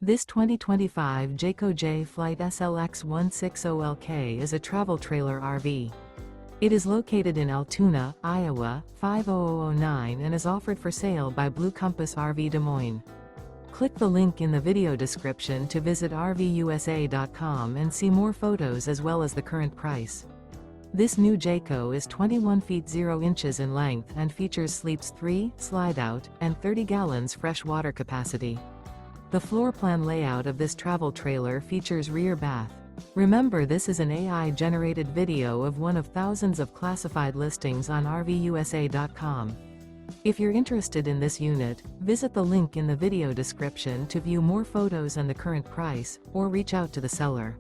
This 2025 Jayco Jay Flight SLX 160LK is a travel trailer RV. It is located in Altoona, Iowa, 50009 and is offered for sale by Blue Compass RV Des Moines. Click the link in the video description to visit RVUSA.com and see more photos as well as the current price. This new Jayco is 21 feet 0 inches in length and features sleeps 3, slide-out, and 30 gallons fresh water capacity. The floor plan layout of this travel trailer features rear bath. Remember, this is an AI-generated video of one of thousands of classified listings on RVUSA.com. If you're interested in this unit, visit the link in the video description to view more photos and the current price, or reach out to the seller.